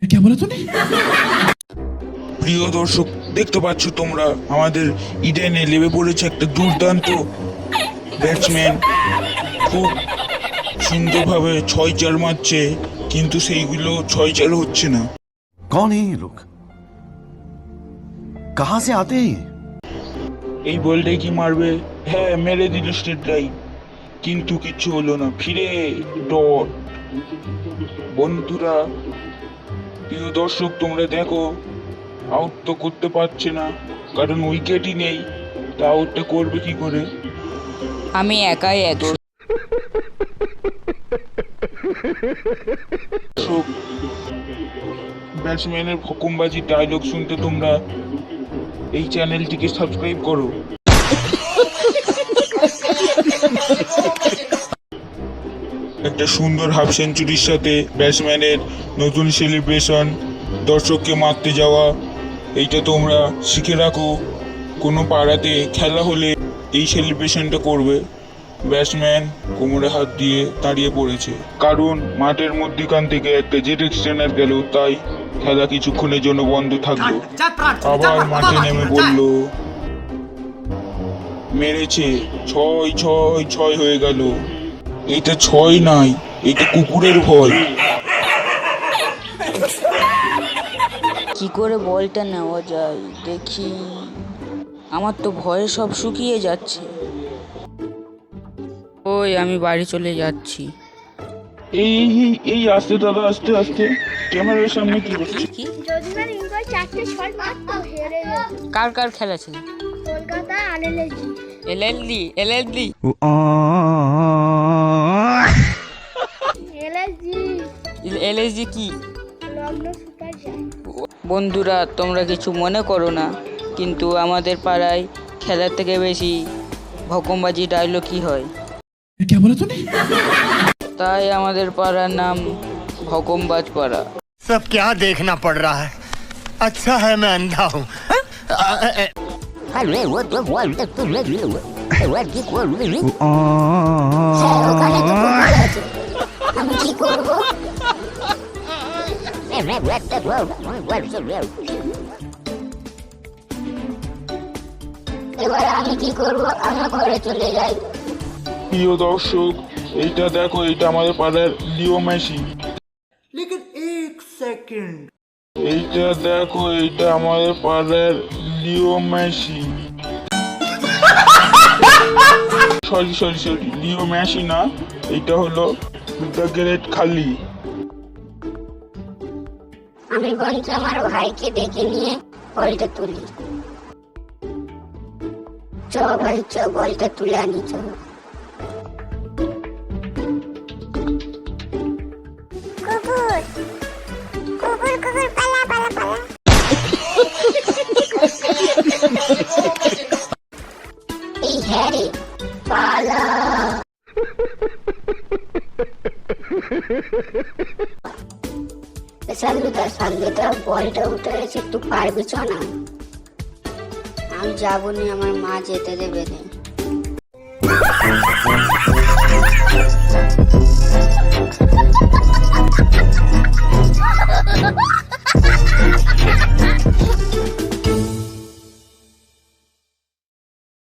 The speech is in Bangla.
क्या बोला तूने? প্রিয় দর্শক, দেখতে পাচ্ছ তোমরা আমাদের ইডেনে লেবে পড়েছে একটা দুর্দান্ত ব্যাটসম্যান। খুব সুন্দরভাবে 6-4 মারছে, কিন্তু সেইগুলো 6-4 হচ্ছে না। कौन है ये लोग? कहां से आते हैं? এই বলটাই কি মারবে? হ্যাঁ, মেরে দিল স্ট্রেট ড্রাইভ, কিন্তু কিচ্ছু হলো না। ফিরে ডট। বন্ধুরা, প্রিয় দর্শক, তোমরা দেখো, আউট তো করতে পারছে না, কারণ উইকেটই নেই। তা আউটটা করবে কি করে? আমি একাই 100। ব্যাটসম্যানের হুকুমবাজি ডায়লগ শুনতে তোমরা এই চ্যানেলটিকে সাবস্ক্রাইব করো। একটা সুন্দর হাফ সেঞ্চুরির সাথে ব্যাটসম্যানের নতুন সেলিব্রেশন, দর্শককে মারতে যাওয়া, এইটা তোমরা শিখে রাখো। কোনো পাড়াতে খেলা হলে এই সেলিব্রেশনটা করবে। ব্যাটসম্যান কোমরে হাত দিয়ে দাঁড়িয়ে পড়েছে, কারণ মাঠের মধ্যিখান থেকে একটা জেট এক্সটেন্ডার গেল, তাই খেলা কিছুক্ষণের জন্য বন্ধ থাকলো। আবার মাঠে নেমে পড়ল, মেরেছে। 6-6 হয়ে গেল। এটা 6 নাই, এটা কুকুরের ভয়। কি করে বলটা নেওয়া যায় দেখি। আমার তো ভয়ে সব শুকিয়ে যাচ্ছে। ওই আমি বাড়ি চলে যাচ্ছি। এই এই এই এই আস্তে দাদা, আস্তে আস্তে। ক্যামেরার সামনে কি করছিস? কি যদি না ইন্ডিয়া 4টে শট মারতো হেরে যেত। কার কার খেলা ছিল? কলকাতা আরএলএসজি। এলএলডি এলএসজি এলএসডি কি? Lucknow super giant. বন্ধুরা, তোমরা কিছু মনে করো না, কিন্তু আমাদের পাড়ায় খেলার থেকে বেশি ভকমবাজি ডায়লগ কি হয়, क्या बोला तूने? তাই আমাদের পাড়ার নাম ভকমবাজ পাড়া। सब क्या देखना पड़ रहा है? अच्छा है मैं अंधा हूँ। প্রিয় দর্শক, এইটা দেখো, এইটা আমাদের পাড়ার লিও মেসি। এইটা দেখো, এইটা আমাদের পাড়ার Leo Messi. Sorry sorry sorry, Leo Messi না, এইটা হলো দ্য গ্রেট খালি। আমি বরঞ্চ আমার ভাইকে ডেকে নিয়ে বলটা তুলি। চ ভাই চ, বলটা তুলে আনি চ। কুকুর কুকুর কুকুর পালা পালা পালা। এই হ্যাঁ রে, পালা। সামনেটা বলটা উঠে গেছে, তুই পারবি চ না। আমি যাবো নি, আমার মা যেতে দেবে না।